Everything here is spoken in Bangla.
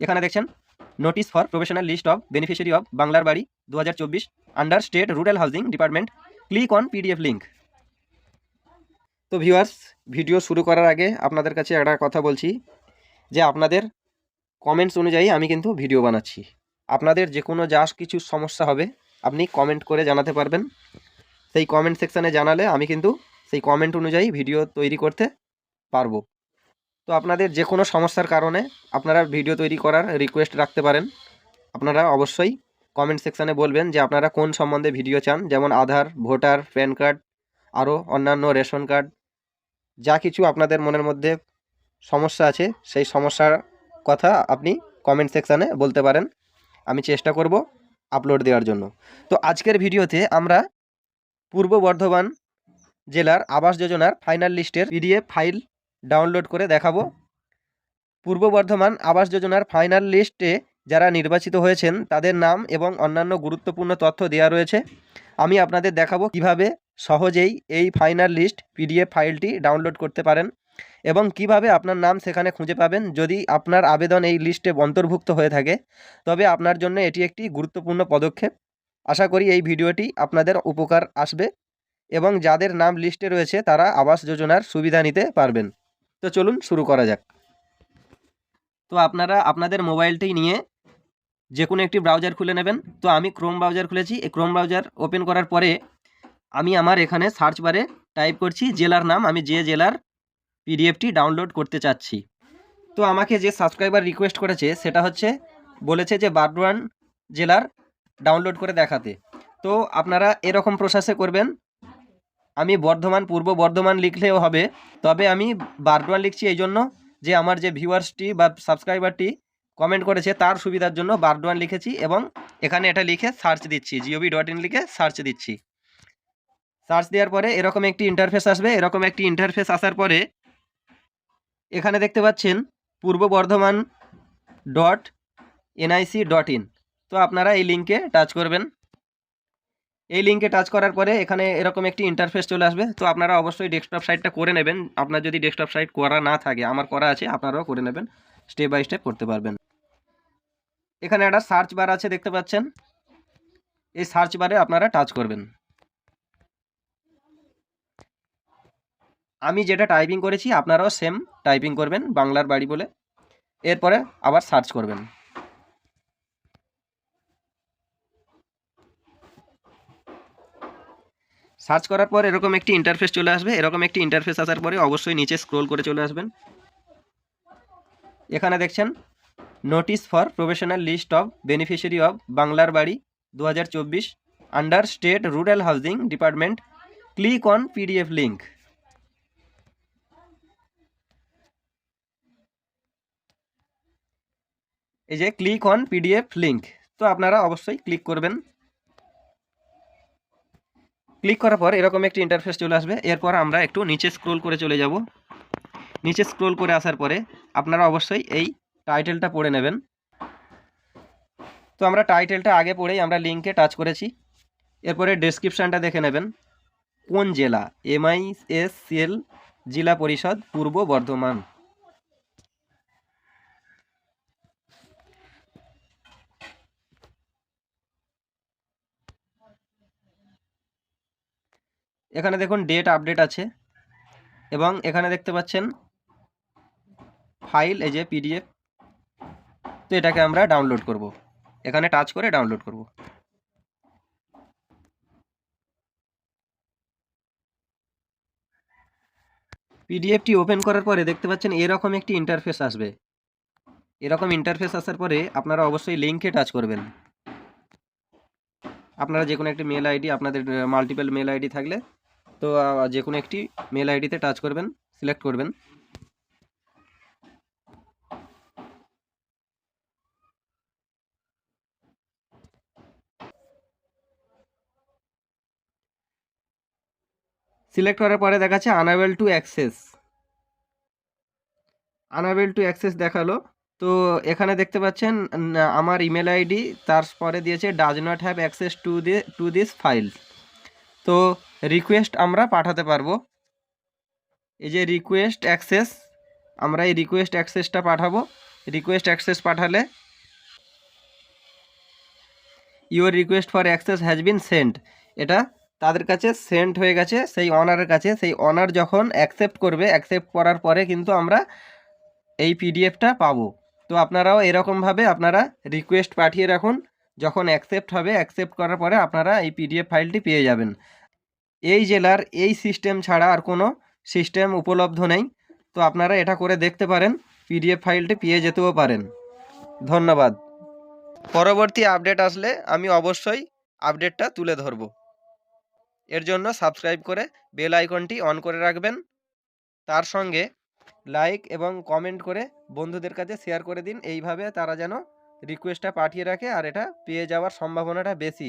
এখানে দেখছেন notice for professional list of beneficiary of বাংলার বাড়ি 2024 under state rural housing department, click on PDF link. তো ভিউয়ার্স, ভিডিও শুরু করার আগে আপনাদের কাছে একটা কথা বলছি যে আপনাদের কমেন্টস অনুযায়ী আমি কিন্তু ভিডিও বানাচ্ছি। আপনাদের যে কোনো যা কিছু সমস্যা হবে আপনি কমেন্ট করে জানাতে পারবেন। সেই কমেন্ট সেকশানে জানালে আমি কিন্তু সেই কমেন্ট অনুযায়ী ভিডিও তৈরি করতে পারবো। তো আপনাদের যে কোনো সমস্যার কারণে আপনারা ভিডিও তৈরি করার রিকোয়েস্ট রাখতে পারেন। আপনারা অবশ্যই কমেন্ট সেকশানে বলবেন যে আপনারা কোন সম্বন্ধে ভিডিও চান, যেমন আধার, ভোটার, প্যান কার্ড, আরও অন্যান্য রেশন কার্ড, যা কিছু আপনাদের মনের মধ্যে সমস্যা আছে সেই সমস্যার কথা আপনি কমেন্ট সেকশানে বলতে পারেন। আমি চেষ্টা করব আপলোড দেওয়ার জন্য। তো আজকের ভিডিওতে আমরা পূর্ব বর্ধমান জেলার আবাস যোজনার ফাইনাল লিস্টের পিডিএফ ফাইল ডাউনলোড করে দেখাবো। পূর্ব বর্ধমান আবাস যোজনার ফাইনাল লিস্টে যারা নির্বাচিত হয়েছেন তাদের নাম এবং অন্যান্য গুরুত্বপূর্ণ তথ্য দেওয়া রয়েছে। আমি আপনাদের দেখাবো কিভাবে সহজেই এই ফাইনাল লিস্ট পিডিএফ ফাইলটি ডাউনলোড করতে পারেন এবং কিভাবে আপনার নাম সেখানে খুঁজে পাবেন। যদি আপনার আবেদন এই লিস্টে অন্তর্ভুক্ত হয়ে থাকে তবে আপনার জন্য এটি একটি গুরুত্বপূর্ণ পদক্ষেপ। আশা করি এই ভিডিওটি আপনাদের উপকার আসবে এবং যাদের নাম লিস্টে রয়েছে তারা আবাস যোজনার সুবিধা নিতে পারবেন। তো চলুন শুরু করা যাক। তো আপনারা আপনাদের মোবাইলটি নিয়ে যে কোনো একটি ব্রাউজার খুলে নেবেন। তো আমি ক্রোম ব্রাউজার খুলেছি। এই ক্রোম ব্রাউজার ওপেন করার পরে আমি আমার এখানে সার্চ বারে টাইপ করছি জেলার নাম, আমি যে জেলার পিডিএফটি ডাউনলোড করতে চাচ্ছি। তো আমাকে যে সাবস্ক্রাইবার রিকোয়েস্ট করেছে সেটা বলেছে যে বারডোয়ান জেলার ডাউনলোড করে দেখাতে। তো আপনারা এরকম প্রসেসে করবেন। আমি বর্ধমান, পূর্ব বর্ধমান লিখলেও হবে, তবে আমি বারডোয়ান লিখছি এই জন্য যে আমার যে ভিউয়ার্সটি বা সাবস্ক্রাইবারটি কমেন্ট করেছে তার সুবিধার জন্য বারডোয়ান লিখেছি এবং এখানে এটা লিখে সার্চ দিচ্ছি, gov.in লিখে সার্চ দিচ্ছি। সার্চ দেওয়ার পরে এরকম একটি ইন্টারফেস আসবে। এরকম একটি ইন্টারফেস আসার পরে এখানে দেখতে পাচ্ছেন পূর্ব বর্ধমান .nic.in। তো আপনারা এই লিঙ্কে টাচ করবেন। এই লিঙ্কে টাচ করার পরে এখানে এরকম একটি ইন্টারফেস চলে আসবে। তো আপনারা অবশ্যই ডেস্কটপ সাইটটা করে নেবেন। আপনার যদি ডেস্কটপ সাইট করা না থাকে, আমার করা আছে, আপনারাও করে নেবেন, স্টেপ বাই স্টেপ করতে পারবেন। এখানে একটা সার্চ বার আছে দেখতে পাচ্ছেন, এই সার্চ বারে আপনারা টাচ করবেন। আমি যেটা টাইপিং করেছি আপনারাও সেম টাইপিং করবেন বাংলার বাড়ি বলে, এরপরে আবার সার্চ করবেন। সার্চ করার পর এরকম একটি ইন্টারফেস চলে আসবে। এরকম একটি ইন্টারফেস আসার পরে অবশ্যই নিচে স্ক্রোল করে চলে আসবেন। এখানে দেখছেন notice for professional list of beneficiary of বাংলার বাড়ি 2024 under state rural housing department, click on PDF link. এই যে ক্লিক অন পিডিএফ লিঙ্ক, তো আপনারা অবশ্যই ক্লিক করবেন। ক্লিক করার পর এরকম একটি ইন্টারফেস চলে আসবে। এরপর আমরা একটু নিচে স্ক্রোল করে চলে যাব। নিচে স্ক্রোল করে আসার পরে আপনারা অবশ্যই এই টাইটেলটা পড়ে নেবেন। তো আমরা টাইটেলটা আগে পড়েই আমরা লিঙ্কে টাচ করেছি। এরপরে ডেসক্রিপশানটা দেখে নেবেন। কোন জেলা? MISL জেলা পরিষদ পূর্ব বর্ধমান। এখানে দেখুন ডেট আপডেট আছে এবং এখানে দেখতে পাচ্ছেন ফাইল, এই যে পিডিএফ। তো এটাকে আমরা ডাউনলোড করব, এখানে টাচ করে ডাউনলোড করব। পিডিএফটি ওপেন করার পরে দেখতে পাচ্ছেন এরকম একটি ইন্টারফেস আসবে। এরকম ইন্টারফেস আসার পরে আপনারা অবশ্যই লিঙ্কে টাচ করবেন। আপনারা যে কোনো একটি মেল আইডি, আপনাদের মাল্টিপল মেল আইডি থাকলে তো যে কোনো একটি মেল আইডিতে টাচ করবেন, সিলেক্ট করবেন। সিলেক্ট করার পরে দেখাচ্ছে unable to access. Unable to access দেখালো। তো এখানে দেখতে পাচ্ছেন আমার ইমেল আইডি, তারপরে দিয়েছে does not have access to this file. তো রিকোয়েস্ট আমরা পাঠাতে পারবো। এই যে রিকোয়েস্ট অ্যাক্সেস, আমরা এই রিকোয়েস্ট অ্যাক্সেসটা পাঠাবো। রিকোয়েস্ট অ্যাক্সেস পাঠালে your request for access has been sent, এটা তাদের কাছে সেন্ট হয়ে গেছে সেই অনারের কাছে। সেই অনার যখন অ্যাকসেপ্ট করবে, অ্যাকসেপ্ট করার পরে কিন্তু আমরা এই পিডিএফটা পাবো। তো আপনারাও এরকমভাবে আপনারা রিকোয়েস্ট পাঠিয়ে রাখুন, যখন অ্যাকসেপ্ট হবে, অ্যাকসেপ্ট করার পরে আপনারা এই পিডিএফ ফাইলটি পেয়ে যাবেন। এই জেলার এই সিস্টেম ছাড়া আর কোনো সিস্টেম উপলব্ধ নেই। তো আপনারা এটা করে দেখতে পারেন, পিডিএফ ফাইলটি পেয়ে যেতেও পারেন। ধন্যবাদ। পরবর্তী আপডেট আসলে আমি অবশ্যই আপডেটটা তুলে ধরব। এর জন্য সাবস্ক্রাইব করে বেল আইকনটি অন করে রাখবেন। তার সঙ্গে লাইক এবং কমেন্ট করে বন্ধুদের কাছে শেয়ার করে দিন, এইভাবে তারা যেন রিকোয়েস্টটা পাঠিয়ে রাখে আর এটা পেয়ে যাওয়ার সম্ভাবনাটা বেশি।